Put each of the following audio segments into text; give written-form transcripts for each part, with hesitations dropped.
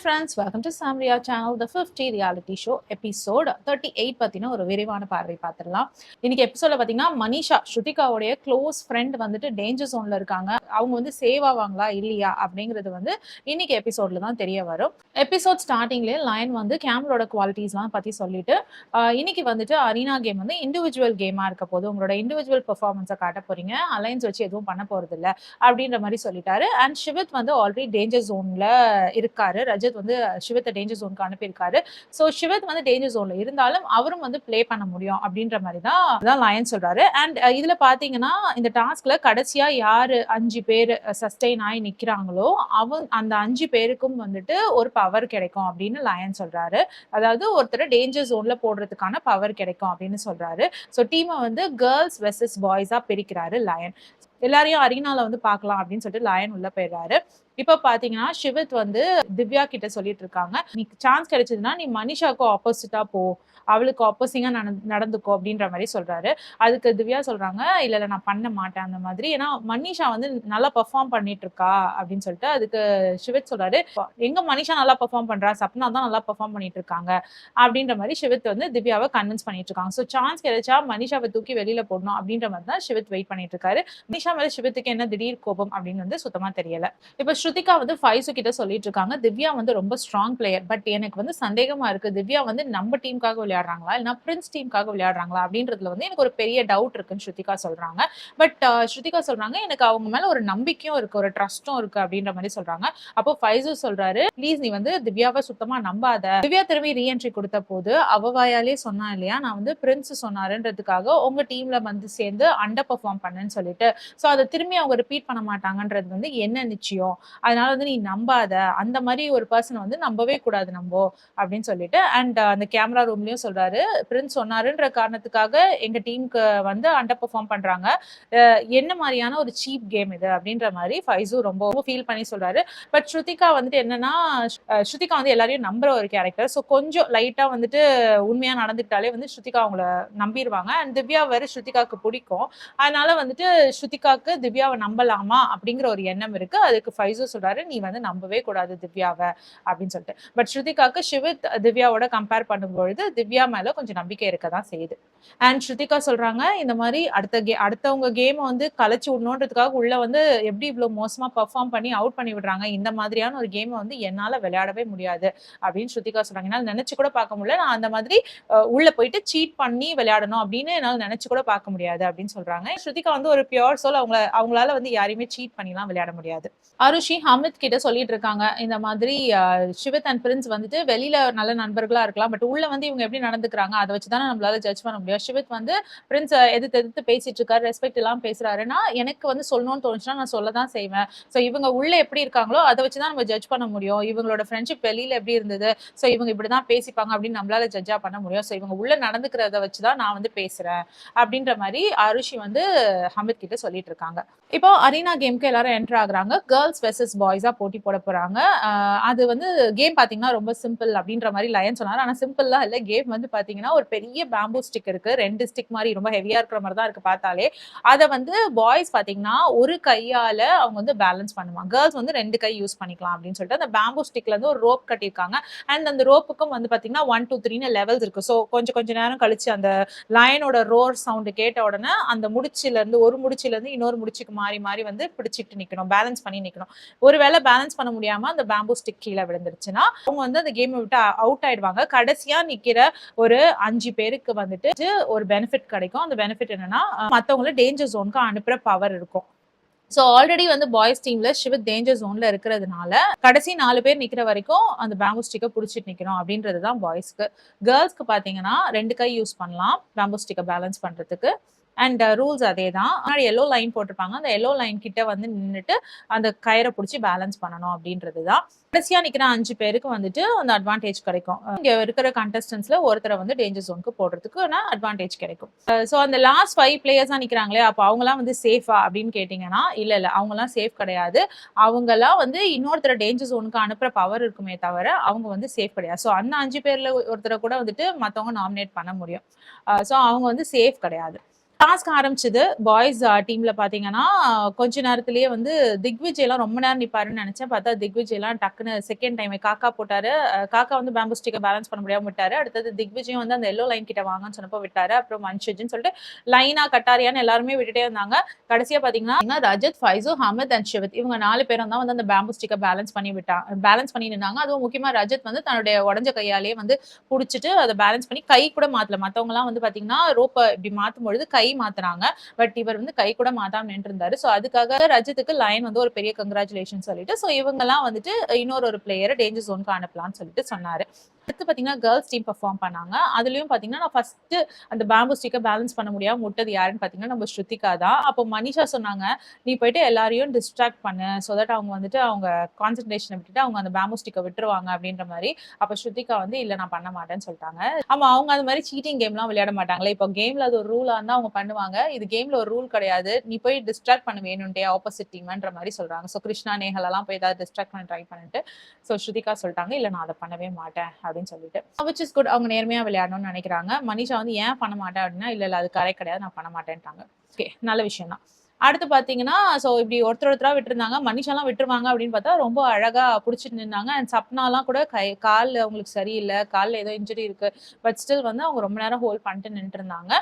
friends, welcome to Samriya channel, the 50 reality show episode 38 பத்தின ஒரு விரிவான பார்வை பார்த்துடலாம். இன்னைக்கு எபிசோட்ல பாத்தீங்கன்னா மனிஷா ஸ்ருதிகாவுடைய க்ளோஸ் ஃப்ரெண்ட் வந்துட்டு டேஞ்சர் ஜோன்ல இருக்காங்க. அவங்க வந்து சேவ் ஆவாங்களா இல்லையா அப்படிங்கிறது வந்து இன்னைக்கு எபிசோட்ல தான் தெரிய வரும். எபிசோட் ஸ்டார்டிங்லேயே லைன் வந்து கேமரோட குவாலிட்டிஸ்லாம் பத்தி சொல்லிட்டு இன்னைக்கு வந்துட்டு அரீனா கேம் வந்து இண்டிவிஜுவல் கேமா இருக்க போது உங்களோட இண்டிவிஜுவல் பெர்ஃபார்மன்ஸை காட்ட போறீங்க, அலைன்ஸ் வச்சு எதுவும் பண்ண போறது இல்லை அப்படின்ற மாதிரி சொல்லிட்டாரு. அண்ட் ஷிவித் வந்து ஆல்ரெடி டேஞ்சர் ஜோன்ல இருக்காரு. ரஜத் வந்து ஷிவத்தை டேஞ்சர் ஜோனுக்கு அனுப்பியிருக்காரு. ஸோ ஷிவத் வந்து டேஞ்சர் ஜோன்ல இருந்தாலும் அவரும் வந்து பிளே பண்ண முடியும் அப்படின்ற மாதிரி தான் லயன் சொல்றாரு. அண்ட் இதுல பாத்தீங்கன்னா இந்த டாஸ்க்ல கடைசியா யாரு 5 பேர் சஸ்டெயின் ஆகி நிக்கிறாங்களோ அந்த 5 பேருக்கும் வந்துட்டு ஒரு பவர் கிடைக்கும் அப்படின்னு லயன் சொல்றாரு. அதாவது ஒருத்தர் டேஞ்சர் ஜோன்ல போடுறதுக்கான பவர் கிடைக்கும் அப்படின்னு சொல்றாரு. ஸோ டீமை வந்து கேர்ள்ஸ் வெர்சஸ் பாய்ஸா பிரிக்கிறாரு லயன். எல்லாரையும் அரீனால வந்து பார்க்கலாம் அப்படின்னு சொல்லிட்டு லயன் உள்ள போயிடுறாரு. இப்ப பாத்தீங்கன்னா ஷிவித் வந்து திவ்யா கிட்ட சொல்லிட்டு இருக்காங்க, நீ சான்ஸ் கிடைச்சதுன்னா நீ மனிஷாவுக்கு ஆப்போசிட்டா போ, அவளுக்கு ஆப்போசிங்கா நடந்துக்கோ அப்படின்ற மாதிரி சொல்றாரு. அதுக்கு திவ்யா சொல்றாங்க, இல்ல நான் பண்ண மாட்டேன் அந்த மாதிரி, ஏன்னா மனிஷா வந்து நல்லா பெர்ஃபார்ம் பண்ணிட்டு இருக்கா அப்படின்னு சொல்லிட்டு. அதுக்கு ஷிவித் சொல்றாரு, எங்க மனிஷா நல்லா பெர்ஃபார்ம் பண்றா, சப்னா தான் நல்லா பெர்ஃபார்ம் பண்ணிட்டு இருக்காங்க அப்படின்ற மாதிரி ஷிவித் வந்து திவ்யாவை கன்வின்ஸ் பண்ணிட்டு இருக்காங்க. ஸோ சான்ஸ் கிடைச்சா மனிஷாவை தூக்கி வெளியில போடணும் அப்படின்ற மாதிரி தான் ஷிவித் வெயிட் பண்ணிட்டு இருக்காரு. மனிஷா மேல ஷிவித்துக்கு என்ன திடீர் கோபம் அப்படின்னு வந்து சுத்தமா தெரியல. இப்ப ஸ்ருதிகா வந்து ஃபைசு கிட்ட சொல்லிட்டு இருக்காங்க, திவ்யா வந்து ரொம்ப ஸ்ட்ராங் பிளேயர், பட் எனக்கு வந்து சந்தேகமா இருக்கு, திவ்யா வந்து நம்ம டீமுக்காக விளையாடுறாங்களா இல்லைன்னா பிரின்ஸ் டீமுக்காக விளையாடுறாங்களா அப்படின்றதுல வந்து எனக்கு ஒரு பெரிய டவுட் இருக்குன்னு ஸ்ருதிகா சொல்றாங்க. பட் ஸ்ருதிகா சொல்றாங்க, எனக்கு அவங்க மேல ஒரு நம்பிக்கையும் இருக்கு, ஒரு ட்ரஸ்டும் இருக்கு அப்படின்ற மாதிரி சொல்றாங்க. அப்போ ஃபைசு சொல்றாரு, ப்ளீஸ் நீ வந்து திவ்யாவை சுத்தமா நம்பாத. திவ்யா திரும்பி ரீஎன்ட்ரி கொடுத்த போது அவ வாயாலே சொன்னா இல்லையா, நான் வந்து பிரின்ஸ் சொன்னாருன்றதுக்காக உங்க டீம்ல வந்து சேர்ந்து அண்டர் பெர்ஃபார்ம் பண்ணேன்னு சொல்லிட்டு. ஸோ அதை திரும்பி அவங்க ரிப்பீட் பண்ண மாட்டாங்கன்றது வந்து என்ன நிச்சயம், அதனால வந்து நீ நம்பாத, அந்த மாதிரி ஒரு பர்சன் வந்து நம்பவே கூடாது நம்ம அப்படின்னு சொல்லிட்டு. அண்ட் அந்த கேமரா ரூம்லயும் சொல்றாரு, பிரின்ஸ் சொன்னாருன்ற காரணத்துக்காக எங்க டீமுக்கு வந்து அண்டர் பெர்ஃபார்ம் பண்றாங்க, என்ன மாதிரியான ஒரு சீப் கேம் இது அப்படின்ற மாதிரி ஃபைசு ரொம்ப ஃபீல் பண்ணி சொல்றாரு. பட் ஸ்ருதிகா வந்துட்டு என்னன்னா, ஸ்ருதிகா வந்து எல்லாரையும் நம்புற ஒரு கேரக்டர். ஸோ கொஞ்சம் லைட்டா வந்துட்டு உண்மையா நடந்துக்கிட்டாலே வந்து ஸ்ருதிகா அவங்கள நம்பிடுவாங்க. அண்ட் திவ்யா வேற ஸ்ருதிகாவுக்கு பிடிக்கும், அதனால வந்துட்டு ஸ்ருதிகாவுக்கு திவ்யாவை நம்பலாமா அப்படிங்கிற ஒரு எண்ணம் இருக்கு. அதுக்கு ஃபைசு சொல்றாரு, நீ வந்து நம்பவே கூடாது திவ்யாவை அப்படின்னு சொல்லிட்டு. பட் ஸ்ருதிகாவுக்கு ஷிவித் திவ்யாவோட கம்பேர் பண்ணும்பொழுது திவ்யா மேல கொஞ்சம் நம்பிக்கை இருக்கதான் செய்யுது. அண்ட் ஸ்ருதிகா சொல்றாங்க, இந்த மாதிரி அடுத்தவங்க கேமை வந்து கலைச்சு விடணுன்றதுக்காக உள்ள வந்து எப்படி இவ்வளவு மோசமா பெர்ஃபார்ம் பண்ணி அவுட் பண்ணி விடுறாங்க, இந்த மாதிரியான ஒரு கேமை வந்து என்னால விளையாடவே முடியாது அப்படின்னு ஸ்ருதிகா சொல்றாங்க. என்னால நினைச்சு கூட பார்க்க முடியல, நான் அந்த மாதிரி உள்ள போயிட்டு சீட் பண்ணி விளையாடணும் அப்படின்னு என்னால நினைச்சு கூட பார்க்க முடியாது அப்படின்னு சொல்றாங்க. ஸ்ருதிகா வந்து ஒரு பியூர் சோல், அவங்களால வந்து யாரையுமே சீட் பண்ணிலாம் விளையாட முடியாது. அருஷி ஹமித் கிட்ட சொல்லிட்டு இருக்காங்க, இந்த மாதிரி ஷிவித் அண்ட் பிரின்ஸ் வந்துட்டு வெளியில நல்ல நண்பர்களா இருக்கலாம், பட் உள்ள வந்து இவங்க எப்படி நடந்துக்கிறாங்க அதை வச்சுதானே நம்மளால ஜட்ஜ் பண்ண முடியும். ஷிவித் வந்து பிரின்ஸ் எதிர்த்து பேசிட்டு இருக்காரு, ரெஸ்பெக்ட் எல்லாம் பேசுறாருன்னா எனக்கு வந்து சொல்லணும்னு தோணுச்சுன்னா நான் சொல்லதான் செய்வேன். ஸோ இவங்க உள்ள எப்படி இருக்காங்களோ அதை வச்சுதான் நம்ம ஜட்ஜ் பண்ண முடியும். இவங்களோட ஃப்ரெண்ட்ஷிப் வெளியில எப்படி இருந்தது, ஸோ இவங்க இப்படிதான் பேசிப்பாங்க அப்படின்னு நம்மளால ஜட்ஜா பண்ண முடியும். ஸோ இவங்க உள்ள நடந்துக்கிறத வச்சுதான் நான் வந்து பேசுறேன் அப்படின்ற மாதிரி அருஷி வந்து ஹமித் கிட்ட சொல்லிட்டு இருக்காங்க. இப்போ அரீனா கேம்க்கு எல்லாரும் என்டர் ஆகுறாங்க. கேர்ள்ஸ் வெர்சஸ் பாய்ஸா போட்டி போட போறாங்க. அது வந்து கேம் பாத்தீங்கன்னா ரொம்ப சிம்பிள் அப்படின்ற மாதிரி லயன் சொன்னாரு. ஆனா சிம்பிள்லாம் இல்ல. கேம் வந்து பாத்தீங்கன்னா ஒரு பெரிய பேம்பூ ஸ்டிக் இருக்கு, 2 ஸ்டிக் மாதிரி ரொம்ப ஹெவியா இருக்கிற மாதிரி தான் இருக்கு பார்த்தாலே. அதை வந்து பாய்ஸ் பாத்தீங்கன்னா ஒரு கையால அவங்க வந்து பேலன்ஸ் பண்ணுவாங்க, கேர்ள்ஸ் வந்து 2 கை யூஸ் பண்ணிக்கலாம் அப்படின்னு சொல்லிட்டு அந்த பேம்பூ ஸ்டிக்ல இருந்து ஒரு ரோப் கட்டியிருக்காங்க. அண்ட் அந்த ரோப்புக்கும் வந்து பாத்தீங்கன்னா 1 2 3 லெவல்ஸ் இருக்கு. ஸோ கொஞ்ச நேரம் கழிச்சு அந்த லயனோட ரோர் சவுண்ட் கேட்ட உடனே அந்த முடிச்சில இருந்து ஒரு முடிச்சில இருந்து இன்னொரு முடிச்சுக்கு மாறி மாறி வந்து பிடிச்சிட்டு நிக்கணும், பேலன்ஸ் பண்ணி நிக்கணும். ஒருவேளை பேலன்ஸ் பண்ண முடியாம அந்த பேம்பூ ஸ்டிக் கீழே விழுந்துருச்சுன்னா அவங்க வந்து அந்த கேமை விட்டு அவுட் ஆயிடுவாங்க. கடைசியா நிக்கிற ஒரு 5 பேருக்கு வந்துட்டு ஒரு பெனிஃபிட் கிடைக்கும். அந்த பெனிஃபிட் என்னன்னா, மத்தவங்கள டேஞ்சர் ஜோனுக்கு அனுப்புற பவர் இருக்கும். ஸோ ஆல்ரெடி வந்து பாய்ஸ் டீம்ல ஷிவித் டேஞ்சர் ஜோன்ல இருக்கிறதுனால கடைசி 4 பேர் நிக்கிற வரைக்கும் அந்த பேம்பூ ஸ்டிக்கை பிடிச்சிட்டு நிக்கணும் அப்படின்றது தான் பாய்ஸ்க்கு. கேர்ள்ஸ்க்கு பாத்தீங்கன்னா 2 கை யூஸ் பண்ணலாம் பேம்பூ ஸ்டிக்கை பேலன்ஸ் பண்றதுக்கு. அண்ட் ரூல்ஸ் அதே தான். முன்னாடி எல்லோ லைன் போட்டிருப்பாங்க, அந்த எல்லோ லைன் கிட்ட வந்து நின்றுட்டு அந்த கயிறை பிடிச்சி பேலன்ஸ் பண்ணணும் அப்படின்றது தான். கடைசியா நிக்கிற 5 பேருக்கு வந்துட்டு அந்த அட்வான்டேஜ் கிடைக்கும். இங்க இருக்கிற கண்டஸ்டன்ஸ்ல ஒருத்தரை வந்து டேஞ்சர் ஜோனுக்கு போடுறதுக்கு அட்வான்டேஜ் கிடைக்கும். ஸோ அந்த லாஸ்ட் 5 பிளேயர்ஸா நிக்கிறாங்களே, அப்போ அவங்கலாம் வந்து சேஃபா அப்படின்னு கேட்டீங்கன்னா இல்ல அவங்கலாம் சேஃப் கிடையாது. அவங்கலாம் வந்து இன்னொருத்தர டேஞ்சர் ஜோனுக்கு அனுப்புற பவர் இருக்குமே தவிர அவங்க வந்து சேஃப் கிடையாது. ஸோ அந்த 5 பேர்ல ஒருத்தரை கூட வந்துட்டு மத்தவங்க நாமினேட் பண்ண முடியும். ஸோ அவங்க வந்து சேஃப் கிடையாது. டாஸ்க் ஆரம்பிச்சது. பாய்ஸ் டீம்ல பார்த்தீங்கன்னா, கொஞ்ச நேரத்திலேயே வந்து திக்விஜய்லாம் ரொம்ப நேரம் நிப்பாருன்னு நெனச்சேன். பார்த்தா திக்விஜய்லாம் டக்குன்னு செகண்ட் டைம் காக்கா போட்டாரு. காக்கா வந்து பேம்பு ஸ்டிக்க பேலன்ஸ் பண்ண முடியாம விட்டாரு. அடுத்தது திக்விஜயும் வந்து அந்த எல்லோ லைன் கிட்ட வாங்கன்னு சொன்னப்போ விட்டாரு. அப்புறம் மன்ஷிஜ்ன்னு சொல்லிட்டு லைனா, கட்டாரியான்னு எல்லாருமே விட்டுட்டே இருந்தாங்க. கடைசியா பார்த்தீங்கன்னா, ரஜத், ஃபைசு, ஹமத் அண்ட் ஷிவத் இவங்க 4 பேரும் தான் வந்து அந்த பேம்பு ஸ்டிக்க பேலன்ஸ் பண்ணி நின்னாங்க. அதுவும் முக்கியமா ரஜத் வந்து தன்னுடைய உடைஞ்ச கையாலேயே வந்து புடிச்சுட்டு அத பேலன்ஸ் பண்ணி கை கூட மாத்தல. மத்தவங்கலாம் வந்து பார்த்தீங்கன்னா, ரோப்ப இப்டி மாத்தும்பொழுது கை மாத்துனாங்க. பட் இவர் வந்து கை கூட மாத்தாம நின்னுட்டுருந்தாரு. சோ அதுக்காக ரஜத்துக்கு லயன் வந்து ஒரு பெரிய கங்ராச்சுலேஷன் சொல்லிட்டு, சோ இவங்கலாம் வந்துட்டு இன்னொரு பிளேயர டேஞ்சர் ஜோன்க்கு அனுப்பலாம்னு சொல்லிட்டு சொன்னாரு. அடுத்து பார்த்தீங்கன்னா, கேர்ல்ஸ் டீம் பெர்ஃபார்ம் பண்ணாங்க. அதுலயும் பார்த்தீங்கன்னா, நான் ஃபர்ஸ்ட்டு அந்த பேம்பு ஸ்டிக்க பேலன்ஸ் பண்ண முடியாம விட்டது யாருன்னு பார்த்தீங்கன்னா, நம்ம ஸ்ருதிகா தான். அப்போ மனிஷா சொன்னாங்க, "நீ போயிட்டு எல்லாரையும் டிஸ்ட்ராக்ட் பண்ணு. சோ தட் அவங்க வந்துட்டு அவங்க கான்சன்ட்ரேஷன விட்டுட்டு அவங்க அந்த பேம்பு ஸ்டிக்க விட்டுருவாங்க." அப்படின்ற மாரி. அப்ப ஸ்ருதிகா வந்து, "இல்ல நான் பண்ண மாட்டேன்னு" சொல்ட்டாங்க. ஆமா, அவங்க அந்த மாரி சீட்டிங் கேம்லாம் விளையாட மாட்டாங்கல்ல. இப்போ கேம்ல அது ஒரு ரூலா இருந்தா அவங்க பண்ணுவாங்க. இது கேம்ல ஒரு ரூல் கிடையாது. நீ போய் டிஸ்ட்ராக்ட் பண்ண வேணுன்ட்டே ஆப்போசிட் டீம்ன்ற மாரி சொல்றாங்க. சோ கிருஷ்ணா, நேஹல் எல்லாம் போய் ஏதாவது டிஸ்ட்ராக்ட் பண்ண ட்ரை பண்ணிட்டு, சோ ஸ்ருதிகா சொல்ட்டாங்க, "இல்ல நான் அத பண்ணவே மாட்டேன்." அப்படின்னு சொல்லிட்டு. Which is good. அவங்க நேர்மையா விளையாடணும்னு நெனைக்கிறாங்க. மனிஷா வந்து ஏன் பண்ண மாட்டேன் அப்படின்னா, "இல்ல, இல்ல அது கரெக்ட் கிடையாது. நான் பண்ண மாட்டேன்ட்டாங்க." ஓகே, நல்ல விஷயம் தான். அடுத்து பார்த்தீங்கன்னா, சோ இப்படி ஒருத்தரா விட்டுருந்தாங்க. மனிஷாலாம் விட்டுருவாங்க அப்படின்னு பார்த்தா, ரொம்ப அழகா புடிச்சுட்டு நின்னாங்க. அண்ட் சப்னாலாம் கூட கால் அவங்களுக்கு சரியில்ல. கால்ல ஏதோ இன்ஜுரி இருக்கு. பட் ஸ்டில் வந்து அவங்க ரொம்ப நேரம் ஹோல்ட் பண்ணிட்டு நின்னுட்டுருந்தாங்க.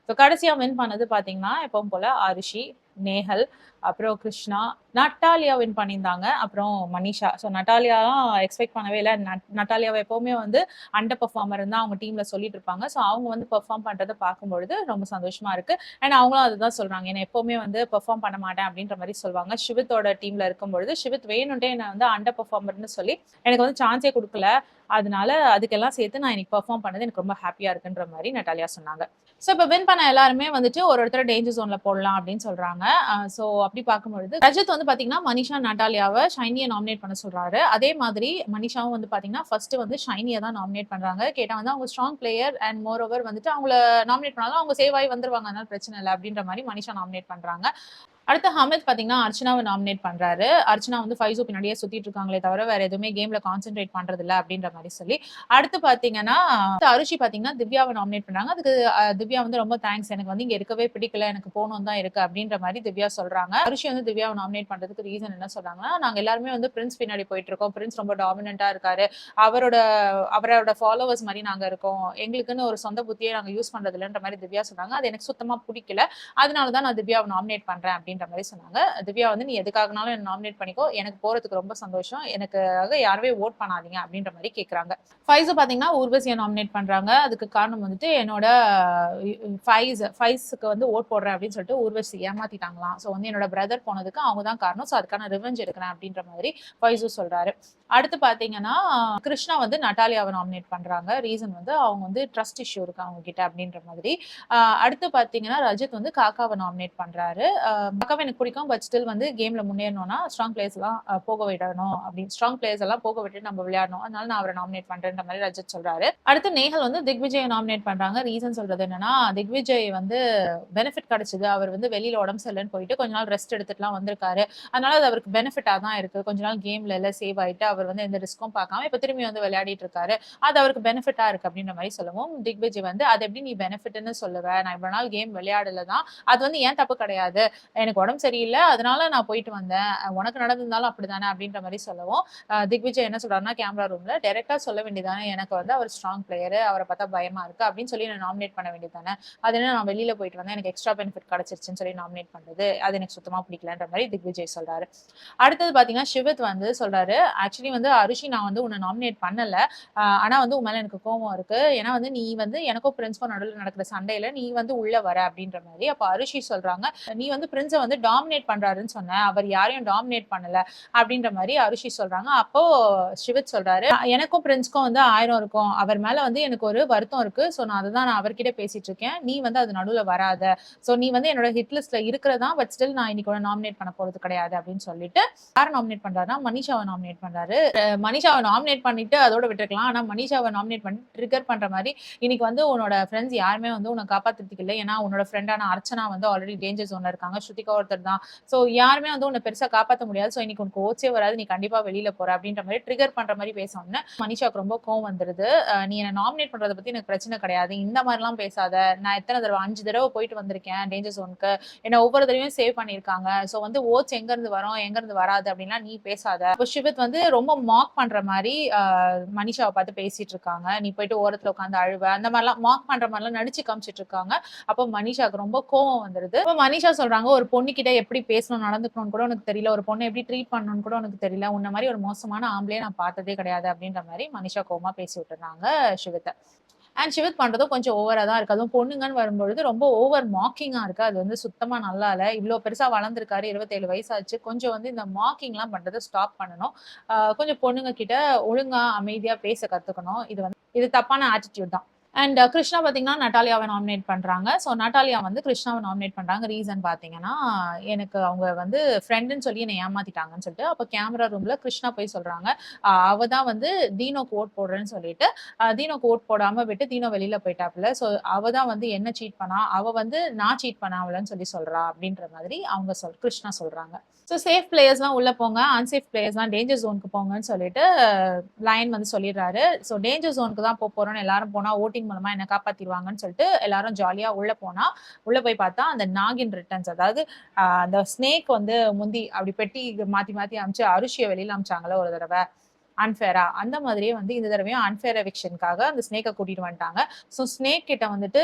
ஸோ கடைசியா வின் பண்ணது பார்த்தீங்கன்னா, எப்பவும் போல அரிஷி, நேஹல், அப்புறம் கிருஷ்ணா, நட்டாலியா வின் பண்ணியிருந்தாங்க. அப்புறம் மனிஷா. ஸோ நட்டாலியாலாம் எக்ஸ்பெக்ட் பண்ணவே இல்ல. நட்டாலியாவ எப்பவுமே வந்து அண்டர் பெர்ஃபார்மர்ன்னு தான் அவங்க டீம்ல சொல்லிட்டு இருப்பாங்க. ஸோ அவங்க வந்து பெர்ஃபார்ம் பண்றத பார்க்கும்பொழுது ரொம்ப சந்தோஷமா இருக்கு. அண்ட் அவங்களும் அதுதான் சொல்றாங்க. என்ன எப்பவுமே வந்து பெர்ஃபார்ம் பண்ண மாட்டேன் அப்படின்ற மாரி சொல்லுவாங்க. ஷிவித்தோட டீம்ல இருக்கும்பொழுது, ஷிவித் வேணுன்ட்டே என்ன வந்து அண்டர் பெர்ஃபார்மர்ன்னு சொல்லி எனக்கு வந்து சான்ஸே குடுக்கல. அதனால அதுக்கெல்லாம் சேர்த்து நான் இன்னைக்கு பெர்ஃபார்ம் பண்ணது எனக்கு ரொம்ப ஹாப்பியா இருக்குன்ற மாரி நட்டாலியா சொன்னாங்க. சோ இப்ப வின் பண்ண எல்லாருமே வந்துட்டு ஒரு ஒருத்தர டேஞ்சர் ஜோன்ல போடலாம் அப்படின்னு சொல்றாங்க. சோ அப்படி பார்க்கும்பொழுது ரஜத் வந்து பாத்தீங்கன்னா மனிஷா, நட்டாலியாவ ஷைனிய நாமினேட் பண்ண சொல்றாரு. அதே மாதிரி மனிஷாவும் வந்து பாத்தீங்கன்னா ஃபர்ஸ்ட் வந்து ஷைனிய தான் நாமினேட் பண்றாங்க. கேட்டா வந்து அவங்க strong player and more over வந்துட்டு அவங்கள நாமினேட் பண்ணாலும் அவங்க சேவ் ஆகி வந்துருவாங்க. அதனால பிரச்சனை இல்ல அப்படின்ற மாரி மனிஷா நாமினேட் பண்றாங்க. அடுத்து ஹமீத் பாத்தீங்கன்னா, அர்ச்சனாவ நாமினேட் பண்றாரு. அர்ச்சனா வந்து ஃபைசு பின்னாடியே சுத்திட்டு இருக்காங்களே தவிர, வேற எதுவுமே கேம்ல கான்சன்ட்ரேட் பண்றதில்ல அப்படின்ற மாரி சொல்லி. அடுத்து பாத்தீங்கன்னா, அருஷி பாத்தீங்கன்னா, திவ்யாவ நாமினேட் பண்றாங்க. அதுக்கு திவ்யா வந்து ரொம்ப தேங்க்ஸ். எனக்கு வந்து இங்க இருக்கவே பிடிக்கல. எனக்கு போணும்னு தான் இருக்கு அப்படின்ற மாரி திவ்யா சொல்றாங்க. அருஷி வந்து திவ்யாவ நாமினேட் பண்றதுக்கு ரீசன் என்ன சொல்றாங்கன்னா, நாங்க எல்லாருமே வந்து பிரின்ஸ் பின்னாடி போயிட்டு இருக்கோம். பிரின்ஸ் ரொம்ப டாமினன்ட்டா இருக்காரு. அவரோட அவரோட ஃபாலோவர்ஸ் மாரி நாங்க இருக்கோம். எங்களுக்குன்னு ஒரு சொந்த புத்தியே நாங்க யூஸ் பண்றது இல்லன்ற மாரி திவ்யா சொன்னாங்க. அது எனக்கு சுத்தமா புடிக்கல. அதனால தான் நான் திவ்யாவ நாமினேட் பண்றேன் அப்படின்ற மாரி சொன்னாங்க. திவ்யா வந்து நீ எதுக்காகனாலும் என்ன நாமினேட் பண்ணிக்கோ. எனக்கு போறதுக்கு ரொம்ப சந்தோஷம். எனக்காக யாருமே வோட் பண்ணாதீங்க அப்படின்ற மாரி கேட்கறாங்க. ஃபைஸ் பாத்தீங்கன்னா ஊர்வசிய நாமினேட் பண்றாங்க. அதுக்கு காரணம் வந்துட்டு என்னோட ஃபைஸ்க்கு வந்து வோட் போடுறேன் அப்படின்னு சொல்லிட்டு ஊர்வசி ஏமாத்திட்டாங்களாம். சோ வந்து என்னோட பிரதர் போனதுக்கு அவங்க தான் காரணம். சோ அதுக்கான ரிவெஞ்ச் எடுக்கிறேன் அப்படின்ற மாதிரி ஃபைஸு சொல்றாரு. அடுத்து பாத்தீங்கன்னா, கிருஷ்ணா வந்து நட்டாலியாவ நாமினேட் பண்றாங்க. ரீசன் வந்து அவங்க வந்து ட்ரஸ்ட் இஷ்யூ இருக்கு அவங்க கிட்ட அப்படின்ற மாதிரி. அடுத்து பாத்தீங்கன்னா, ரஜத் வந்து காக்காவ நாமினேட் பண்றாரு. காக்காவ எனக்கு பிடிக்கும். பட் ஸ்டில் வந்து கேம்ல முன்னேறணும்னா ஸ்ட்ராங் பிளேயர்ஸ் எல்லாம் போக விடணும் அப்படின்னு ஸ்ட்ராங் பிளேயர்ஸ் எல்லாம் போக விட்டு நம்ம விளையாடணும். அதனால நான் அவரை நாமினேட் பண்றேன்ற மாதிரி ரஜத் சொல்றாரு. அடுத்து நேஹல் வந்து திக்விஜய நாமினேட் பண்றாங்க. ரீசன் சொல்றது என்னன்னா, திக்விஜய் வந்து பெனிஃபிட் கிடைச்சது. அவர் வந்து வெளியில உடம்பு சரியில்லன்னு போயிட்டு கொஞ்ச நாள் ரெஸ்ட் எடுத்துட்டுலாம் வந்திருக்காரு. அதனால அது அவருக்கு பெனிஃபிட்டா தான் இருக்கு. கொஞ்ச நாள் கேம்ல எல்லாம் சேவ் ஆயிட்டு அவர் வந்து எந்த ரிஸ்க்கும் பார்க்காம இப்ப திரும்பி வந்து விளையாடிட்டு இருக்காரு. அது அவருக்கு பெனிஃபிட்டா இருக்கு அப்படின்ற மாதிரி சொல்லவும் திக்விஜய் வந்து அது எப்படி நீ பெனிஃபிட்னு சொல்லுவ? நான் இவ்வளவு நாள் கேம் விளையாடல தான். அது வந்து ஏன் தப்பு கிடையாது. எனக்கு உடம்பு சரியில்ல. அதனால நான் போயிட்டு வந்தேன். உனக்கு நடந்திருந்தாலும் அப்படிதானே அப்படின்ற மாதிரி சொல்லவும் திக்விஜய் என்ன சொல்றாருன்னா கேமரா ரூம்ல டைரக்டா சொல்ல வேண்டியதானே எனக்கு வந்து அவர் ஸ்ட்ராங் பிளேயர். அவரை பார்த்தா பயமா இருக்கு அப்படின்னு சொல்லி நான் நாமினேட் பண்ண வேண்டியதானே. அது என்ன நான் வெளியில போயிட்டு வந்தேன். எனக்கு எக்ஸ்ட்ரா பெனிஃபிட் கிடைச்சிருச்சுன்னு சொல்லி நாமினேட் பண்றது. அது எனக்கு சுத்தமா பிடிக்கலன்ற மாதிரி திக்விஜய் சொல்றாரு. அடுத்தது பாத்தீங்கன்னா சிவத் வந்து சொல்றாரு ஆக்சுவலி வந்து அரிஷி நான் வந்து உன்னை நாமினேட் பண்ணல. ஆனா வந்து உன் மேல எனக்கு கோவம் இருக்கு. ஏன்னா வந்து நீ வந்து எனக்கும் பிரின்ஸ்க்கும் நடுவில் நடக்கிற சண்டையில நீ வந்து உள்ள வர அப்படின்ற மாதிரி. அப்ப அரிஷி சொல்றாங்க நீ வந்து பிரின்ஸ வந்து டாமினேட் பண்றாருன்னு சொன்ன. அவர் யாரையும் டாமினேட் பண்ணல அப்படின்ற மாதிரி அரிஷி சொல்றாங்க. அப்போ சிவத் சொல்றாரு எனக்கும் பிரின்ஸ்க்கும் வந்து 1000 இருக்கும். அவர் மேல வந்து எனக்கு ஒரு வருத்தம் இருக்கு. சோ நான் அதுதான் நான் அவர்கிட்ட பேசிட்டு இருக்கேன். நீ வந்து அது நடுவுல வராத. சோ நீ வந்து என்னோட ஹிட் லிஸ்ட்ல இருக்கிறதா பட் ஸ்டில் நான் இன்னைக்கு நாமினேட் பண்ண போறது கிடையாது அப்படின்னு சொல்லிட்டு யார நாமினேட் பண்றாருன்னா மனிஷாவை நாமினேட் பண்றாரு. மனிஷாவை நாமினேட் பண்ணிட்டு அதோட விட்டுருக்கலாம். ஆனா மனிஷாவை நாமினேட் பண்ணி ட்ரிகர் பண்ற மாதிரி இன்னைக்கு வந்து உன்னோட ஃப்ரெண்ட்ஸ் யாருமே வந்து உன்னை காப்பாத்துறதுக்கு இல்லை. ஏன்னா உன்னோட ஃப்ரெண்டான அர்ச்சனா வந்து ஆல்ரெடி டேஞ்சர் ஜோன்ல இருக்காங்க. ஸ்ருதிகா இருக்க ஒருத்தர் தான். சோ யாருமே வந்து உன்ன பெருசா காப்பாத்த முடியாது. சோ இன்னைக்கு உனக்கு ஓட்ஸே வராது. நீ கண்டிப்பா வெளில போற அப்படின்ற மாரி ட்ரிகர் பண்ற மாரி பேச உடனே மனிஷாக்கு ரொம்ப கோவம் வந்துருது. நீ என்ன நாமினேட் பண்றத பத்தி எனக்கு பிரச்சனை கிடையாது. இந்த மாரிலாம் பேசாத. நான் எத்தன தடவ 5 தடவ போயிட்டு வந்திருக்கேன் டேஞ்சர் ஜோன்க்கு. என்ன ஒவ்வொரு தடவையும் சேவ் பண்ணியிருக்காங்க. சோ வந்து ஓட்ஸ் எங்க இருந்து வரும், எங்க இருந்து வராது அப்படின்லாம் நீ பேசாத. அப்ப ஷிவித் வந்து ரொம்ப மாக் பண்ற மாரி மனிஷாவ பார்த்து பேசிட்டு இருக்காங்க. நீ போயிட்டு ஓரத்துல உட்கார்ந்து அழுவ. அந்த மாரிலாம் மாக் பண்ற மாரிலாம் நடிச்சு காமிச்சிட்டு இருக்காங்க. அப்ப மனிஷாக்கு ரொம்ப கோவம் வந்துருது. அப்ப மனிஷா சொல்றாங்க, "ஒரு பொண்ணுகிட்ட எப்படி பேசணும், நடந்துக்கணும்னு கூட உனக்கு தெரியல. ஒரு பொண்ண எப்படி ட்ரீட் பண்ணணும்னு கூட உனக்கு தெரியல. உன்ன மாரி ஒரு மோசமான ஆம்பளைய நான் பார்த்ததே கிடையாது." அப்படின்ற மாரி மனிஷா கோவமா பேசி விட்டுறாங்க ஷிவித்த. அண்ட் ஷிவித் பண்றதும் கொஞ்சம் ஓவரா தான் இருக்கு. அதுவும் பொண்ணுங்கன்னு வரும்பொழுது ரொம்ப ஓவர் மாக்கிங்கா இருக்கு. அது வந்து சுத்தமா நல்லா இல்ல. இவ்ளோ பெருசா வளர்ந்திருக்காரு. 27 வயசாச்சு. கொஞ்சம் வந்து இந்த மாக்கிங்லாம் பண்றத ஸ்டாப் பண்ணணும். கொஞ்சம் பொண்ணுங்க கிட்ட ஒழுங்கா, அமைதியா பேச கத்துக்கணும். இது தப்பான ஆட்டிட்யூட் தான். அண்ட் கிருஷ்ணா பார்த்தீங்கன்னா, நட்டாலியாவ நாமினேட் பண்றாங்க. ஸோ நட்டாலியா வந்து கிருஷ்ணாவ நாமினேட் பண்றாங்க. ரீசன் பார்த்தீங்கன்னா, எனக்கு அவங்க வந்து ஃப்ரெண்டுன்னு சொல்லி என்ன ஏமாத்திட்டாங்கன்னு சொல்லிட்டு, அப்ப கேமரா ரூம்ல கிருஷ்ணா போய் சொல்றாங்க. அவ தான் வந்து தீனோக்கு வோட் போடுறேன்னு சொல்லிட்டு, தீனோக்கு வோட் போடாம விட்டு தீனோ வெளில போயிட்டாப்புல. ஸோ அவ தான் வந்து என்ன சீட் பண்ணா. அவ வந்து நான் சீட் பண்ணாமலன்னு சொல்லி சொல்றா அப்படின்ற மாதிரி அவங்க கிருஷ்ணா சொல்றாங்க. ஸோ சேஃப் பிளேயர்ஸ்லாம் உள்ள போங்க. அன்சேஃப் பிளேயர்ஸ்லாம் டேஞ்சர் ஜோனுக்கு போங்கன்னு சொல்லிட்டு லயன் வந்து சொல்லிடுறாரு. ஸோ டேஞ்சர் ஜோனுக்கு தான் போறோம்னு எல்லாரும் போனா ஓட்டிங் மூலமா என்ன காப்பாத்திருவாங்கன்னு சொல்லிட்டு எல்லாரும் ஜாலியா உள்ள போய் பார்த்தா அந்த நாகின் ரிட்டர்ன்ஸ், அதாவது அந்த ஸ்னேக் வந்து முந்தி அப்படி பெட்டி மாத்தி மாத்தி அமிச்சு அரிசிய வெளியில அமிச்சாங்கல்ல ஒரு தடவை அன்ஃபேரா, அந்த மாதிரியே வந்து இந்த தடவையும் அன்ஃபேர் எவிக்ஷனுக்காக அந்த ஸ்னேக்கை கூட்டிட்டு வந்துட்டாங்க. ஸோ ஸ்னேக் கிட்ட வந்துட்டு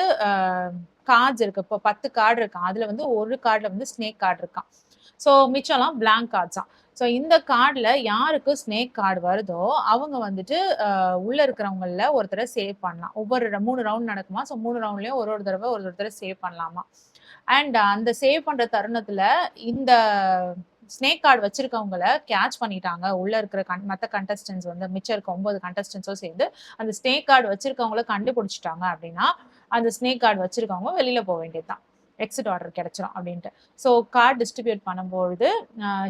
கார்ட்ஸ் இருக்கு. இப்போ 10 கார்டு இருக்கான். அதுல வந்து ஒரு கார்டுல வந்து ஸ்னேக் கார்டு இருக்கான். ஸோ மிச்சம்லாம் பிளாங்க் கார்ட்ஸா. ஸோ இந்த கார்டுல யாருக்கு ஸ்னேக் கார்டு வருதோ அவங்க வந்துட்டு உள்ள இருக்கிறவங்கள ஒருத்தரை சேவ் பண்ணலாம். ஒவ்வொரு 3 ரவுண்ட் நடக்குமா. ஸோ 3 ரவுண்ட்லயும் ஒரு ஒருத்தரை சேவ் பண்ணலாமா. அண்ட் அந்த சேவ் பண்ற தருணத்துல இந்த ஸ்னேக் கார்டு வச்சிருக்கவங்கள கேட்ச் பண்ணிட்டாங்க. உள்ள இருக்கிற மத்த கண்டஸ்டன்ட்ஸ் வந்து மிச்சம் இருக்க 9 கண்டஸ்டன்ட்ஸும் சேர்ந்து அந்த ஸ்னேக் கார்டு வச்சிருக்கவங்கள கண்டுபிடிச்சிட்டாங்க அப்படின்னா, அந்த ஸ்னேக் கார்டு வச்சிருக்கவங்க வெளியில போக வேண்டியதுதான். எக்ஸிட் ஆர்டர் கிடைச்சிரும் அப்படின்ட்டு. ஸோ கார்டு டிஸ்ட்ரிபியூட் பண்ணும்பொழுது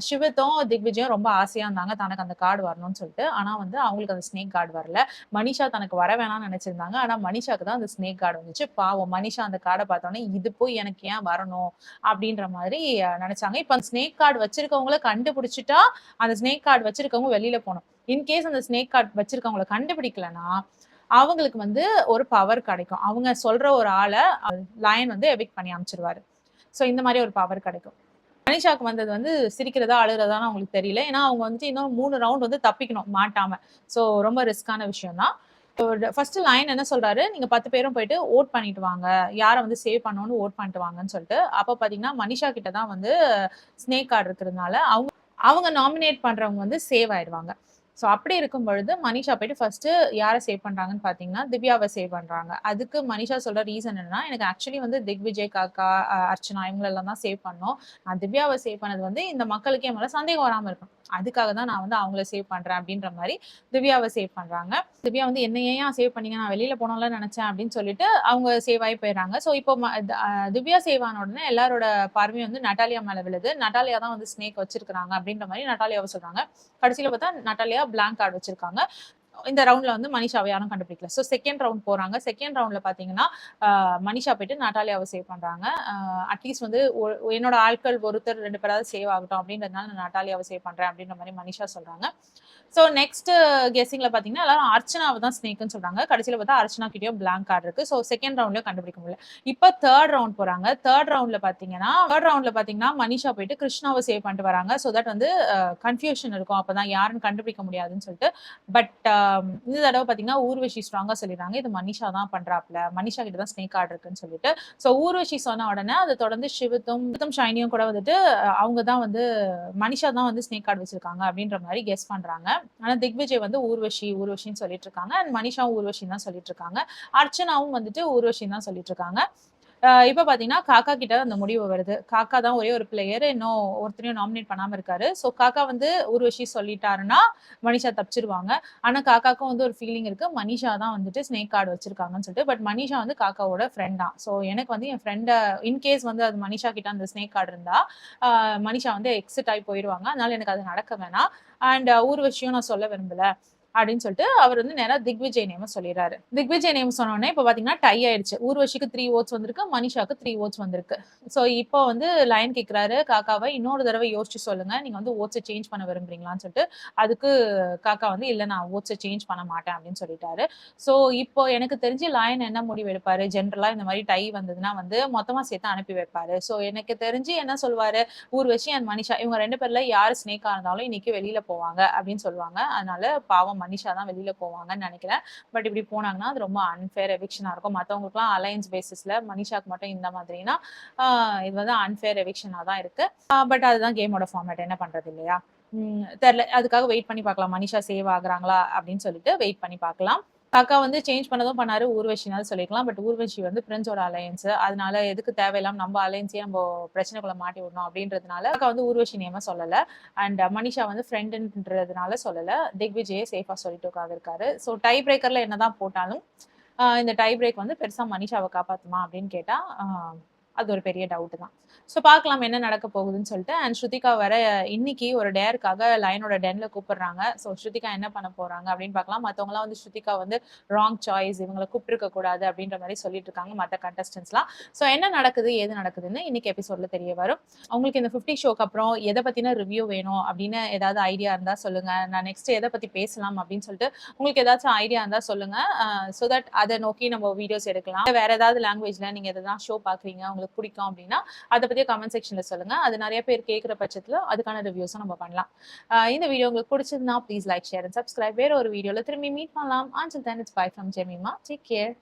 ஷிவத்தும் திக்விஜயும் ரொம்ப ஆசையா இருந்தாங்க தனக்கு அந்த கார்டு வரணும்னு சொல்லிட்டு. ஆனா வந்து அவங்களுக்கு அந்த ஸ்னேக் கார்டு வரல. மனிஷா தனக்கு வர வேணாம்னு நினைச்சிருந்தாங்க. ஆனா மனிஷாக்கு தான் அந்த ஸ்னேக் கார்டு வந்துச்சு. பாவம் மனிஷா அந்த கார்டை பார்த்தோன்னே இது போய் எனக்கு ஏன் வரணும் அப்படின்ற மாதிரி நினைச்சாங்க. இப்ப அந்த ஸ்னேக் கார்டு வச்சிருக்கவங்கள கண்டுபிடிச்சிட்டா அந்த ஸ்னேக் கார்டு வச்சிருக்கவங்க வெளியில போகணும். இன்கேஸ் அந்த ஸ்னேக் கார்டு வச்சிருக்கவங்கள கண்டுபிடிக்கலன்னா அவங்களுக்கு வந்து ஒரு பவர் கிடைக்கும். அவங்க சொல்ற ஒரு ஆள லயன் வந்து எவிக்ட் பண்ணி அனுப்பிச்சிருவாரு. ஸோ இந்த மாதிரி ஒரு பவர் கிடைக்கும். மனிஷாக்கு வந்தது வந்து சிரிக்கிறதா அழுறதான்னு அவங்களுக்கு தெரியல. ஏன்னா அவங்க வந்துட்டு இன்னும் 3 ரவுண்ட் வந்து தப்பிக்கணும் மாட்டாம. ஸோ ரொம்ப ரிஸ்கான விஷயம் தான். ஃபர்ஸ்ட் லயன் என்ன சொல்றாரு, நீங்க 10 பேரும் போயிட்டு ஓட் பண்ணிட்டு வாங்க. யார வந்து சேவ் பண்ணணும்னு ஓட் பண்ணிட்டு வாங்கன்னு சொல்லிட்டு. அப்ப பாத்தீங்கன்னா மனிஷா கிட்ட தான் வந்து ஸ்னேக் கார்டு இருக்கிறதுனால அவங்க அவங்க நாமினேட் பண்றவங்க வந்து சேவ் ஆயிடுவாங்க. ஸோ அப்படி இருக்கும் பொழுது மனிஷா போயிட்டு ஃபர்ஸ்ட் யார சேவ் பண்றாங்கன்னு பாத்தீங்கன்னா திவ்யாவை சேவ் பண்றாங்க. அதுக்கு மனிஷா சொல்ற ரீசன் என்னன்னா, எனக்கு ஆக்சுவலி வந்து திக்விஜய், காக்கா, அர்ச்சனா இவங்களெல்லாம் தான் சேவ் பண்ணோம். நான் திவ்யாவை சேவ் பண்ணது வந்து இந்த மக்களுக்கு என் மேல சந்தேகம் வராம இருக்கும். அதுக்காக தான் நான் வந்து அவங்கள சேவ் பண்றேன் அப்படின்ற மாதிரி திவ்யாவை சேவ் பண்றாங்க. திவ்யா வந்து என்ன ஏன் சேவ் பண்ணீங்க, நான் வெளியில போனோம்ல நினைச்சேன் அப்படின்னு சொல்லிட்டு அவங்க சேவ் ஆகி போயிடுறாங்க. ஸோ இப்போ திவ்யா சேவ் ஆன உடனே எல்லாரோட பார்வையும் வந்து நட்டாலியா மேல விழுது. நட்டாலியா தான் வந்து ஸ்னேக் வச்சிருக்காங்க அப்படின்ற மாதிரி நட்டாலியாவை சொல்றாங்க. கடைசியில பார்த்தா நட்டாலியா பிளாங்க் கார்டு வச்சிருக்காங்க. இந்த ரவுண்ட்ல வந்து மனிஷாவை யாரும் கண்டுபிடிக்கல. ஸோ செகண்ட் ரவுண்ட் போறாங்க. செகண்ட் ரவுண்ட்ல பாத்தீங்கன்னா மனிஷா போயிட்டு நட்டாலியாவை சேவ் பண்றாங்க. அட்லீஸ்ட் வந்து என்னோட ஆட்கள் ஒருத்தர் 2 பேராவது சேவ் ஆகட்டும் அப்படின்றதுனால நான் நட்டாலியாவை சேவ் பண்றேன் அப்படின்ற மாதிரி மனிஷா சொல்றாங்க. ஸோ நெக்ஸ்ட் கெஸ்ஸிங்ல பாத்தீங்கன்னா எல்லாரும் அர்ச்சனாவை தான் ஸ்னேக்னு சொல்றாங்க. கடைசியில பார்த்தா அர்ச்சனா கிட்டயும் பிளாங்க் கார்டு இருக்கு. ஸோ செகண்ட் ரவுண்ட்லயும் கண்டுபிடிக்க முடியல. இப்போ தேர்ட் ரவுண்ட் போறாங்க. தேர்ட் ரவுண்ட்ல பாத்தீங்கன்னா மனிஷா போயிட்டு கிருஷ்ணாவை சேவ் பண்ணிட்டு வராங்க. ஸோ தட் வந்து கன்ஃபியூஷன் இருக்கும். அப்பதான் யாருன்னு கண்டுபிடிக்க முடியாதுன்னு சொல்லிட்டு. பட் இந்த தடவை பாத்தீங்கன்னா ஊர்வஷி ஸ்ட்ராங்கா சொல்லிடுறாங்க, இது மனிஷா தான் பண்றாப்ல, மனிஷா கிட்ட தான் ஸ்னேக் கார்டு இருக்குன்னு சொல்லிட்டு. ஸோ ஊர்வஷி சொன்ன உடனே அதை தொடர்ந்து சிவத்தும் ஷைனியும் கூட வந்துட்டு அவங்க தான் வந்து மனிஷா தான் வந்து ஸ்னேக் கார்டு வச்சிருக்காங்க அப்படின்ற மாதிரி கெஸ் பண்றாங்க. ஆனா திக்விஜய் வந்து ஊர்வஷின்னு சொல்லிட்டு இருக்காங்க. அண்ட் மனிஷாவும் ஊர்வஷின்னு தான் சொல்லிட்டு இருக்காங்க. அர்ச்சனாவும் வந்துட்டு ஊர்வஷின்னு தான் சொல்லிட்டு இருக்காங்க. இப்ப பாத்தீங்கன்னா காக்கா கிட்ட அந்த முடிவு வருது. காக்கா தான் ஒரே ஒரு பிளேயர், இன்னும் ஒருத்தரையும் நாமினேட் பண்ணாம இருக்காரு. ஸோ காக்கா வந்து ஊர்வஷி சொல்லிட்டாருன்னா மனிஷா தப்பிச்சிருவாங்க. ஆனா காக்காக்கும் வந்து ஒரு ஃபீலிங் இருக்கு, மனிஷா தான் வந்துட்டு ஸ்னேக் கார்டு வச்சிருக்காங்கன்னு சொல்லிட்டு. பட் மனிஷா வந்து காக்காவோட ஃப்ரெண்ட் தான். ஸோ எனக்கு வந்து என் ஃப்ரெண்ட இன்கேஸ் வந்து அது மனிஷா கிட்ட அந்த ஸ்னேக் கார்டு இருந்தா மனிஷா வந்து எக்ஸிட் ஆகி போயிடுவாங்க. அதனால எனக்கு அது நடக்க வேணாம். அண்ட் ஊர்வஷியும் நான் சொல்ல விரும்பல. அப்படின்னு சொல்லிட்டு அவர் வந்து நேரா திக்விஜய் நேம் சொல்லிடுறாரு. திக்விஜய் நேம் சொன்ன உடனே இப்ப பாத்தீங்கன்னா டை ஆயிடுச்சு. ஊர்வஷிக்கு 3 votes வந்திருக்கு, மனிஷாக்கு 3 votes வந்திருக்கு. சோ இப்போ வந்து லயன் கேக்குறாரு காக்காவை, இன்னொரு தடவை யோசிச்சு சொல்லுங்க, நீங்க வந்து ஓட்ஸை சேஞ்ச் பண்ண விரும்புறீங்களான்னு சொல்லிட்டு. அதுக்கு காக்கா வந்து இல்ல நான் ஓட்ஸை சேஞ்ச் பண்ண மாட்டேன் அப்படின்னு சொல்லிட்டாரு. சோ இப்போ எனக்கு தெரிஞ்சு லயன் என்ன முடிவு எடுப்பாரு, ஜென்ரலா இந்த மாதிரி டை வந்ததுன்னா வந்து மொத்தமா சேர்த்து அனுப்பி வைப்பாரு. சோ எனக்கு தெரிஞ்சு என்ன சொல்லுவாரு, ஊர்வஷி அண்ட் மனிஷா இவங்க 2 பேர்ல யாரு ஸ்னேக்கா இருந்தாலும் இன்னைக்கு வெளியில போவாங்க அப்படின்னு சொல்லுவாங்க. அதனால பாவம் மனிஷா தான் வெளியில போவாங்கன்னு நினைக்கிறேன். பட் இப்படி போனாங்கன்னா அது ரொம்ப அன்ஃபேர் எவிக்ஷனா இருக்கும். மத்தவங்களுக்குலாம் அலையன்ஸ் பேசிஸ்ல மனிஷாக்கு மட்டும் இந்த மாதிரினா இது வந்து அன்ஃபேர் எவிக்ஷனா தான் இருக்கு. பட் அதுதான் கேமோட ஃபார்மேட், என்ன பண்றது இல்லையா? தெரியல, அதுக்காக வெயிட் பண்ணி பார்க்கலாம். மனிஷா சேவ் ஆகுறாங்களா அப்படின்னு சொல்லிட்டு வெயிட் பண்ணி பார்க்கலாம். காக்கா வந்து சேஞ்ச் பண்ணதும் பண்ணாரு, ஊர்வஷினாலும் சொல்லிக்கலாம். பட் ஊர்வஷி வந்து பிரின்ஸோட அலையன்ஸ், அதனால எதுக்கு தேவையில்லாம நம்ம அலையன்ஸையே நம்ம பிரச்சனைக்குள்ள மாட்டி விடணும் அப்படின்றதுனால காக்கா வந்து ஊர்வஷி நேம சொல்லல. அண்ட் மனிஷா வந்து ஃப்ரெண்டுன்றதுனால சொல்லல. திக்விஜயே சேஃபா சொல்லிட்டு உட்கார்ந்திருக்காரு. ஸோ டை பிரேக்கர்ல என்னதான் போட்டாலும் இந்த டை பிரேக் வந்து பெருசா மனிஷாவை காப்பாத்துமா அப்படின்னு கேட்டா அது ஒரு பெரிய டவுட் தான். ஸோ பார்க்கலாம் என்ன நடக்க போகுதுன்னு சொல்லிட்டு. அண்ட் ஸ்ருதிகா வேற இன்னைக்கு ஒரு டேருக்காக லயனோட டென்ல கூப்பிடுறாங்க. ஸோ ஸ்ருதிகா என்ன பண்ண போறாங்க அப்படின்னு பார்க்கலாம். மற்றவங்களாம் வந்து ஸ்ருதிகா வந்து ராங் சாய்ஸ், இவங்களை கூப்பிட்டுருக்க கூடாது அப்படின்ற மாதிரி சொல்லிட்டு இருக்காங்க மற்ற கண்டஸ்டன்ஸ்லாம். ஸோ என்ன நடக்குது ஏது நடக்குதுன்னு இன்னைக்கு எபிசோட்ல தெரிய வரும். உங்களுக்கு இந்த 50 ஷோக்கு அப்புறம் எதை பத்தின ரிவ்யூ வேணும் அப்படின்னு ஏதாவது ஐடியா இருந்தா சொல்லுங்க. நான் நெக்ஸ்ட் எதை பத்தி பேசலாம் அப்படின்னு சொல்லிட்டு உங்களுக்கு ஏதாச்சும் ஐடியா இருந்தா சொல்லுங்க. ஸோ தட் அதை நோக்கி நம்ம வீடியோஸ் எடுக்கலாம். வேற ஏதாவது லாங்குவேஜ்ல நீங்க எதாவது ஷோ பாக்குறீங்க, உங்களுக்கு பிடிக்கும் அப்படின்னா அதை பத்தி கமெண்ட் செக்ஷன்ல சொல்லுங்க. அது நிறைய பேர் கேட்கிற பட்சத்துல அதுக்கான ரிவ்யூஸும் நம்ம பண்ணலாம். இந்த வீடியோ உங்களுக்கு பிடிச்சதுன்னா please like, share and subscribe. வேற ஒரு வீடியோல திரும்பி மீட் பண்ணலாம். Until then, it's bye from Jemima. Take care.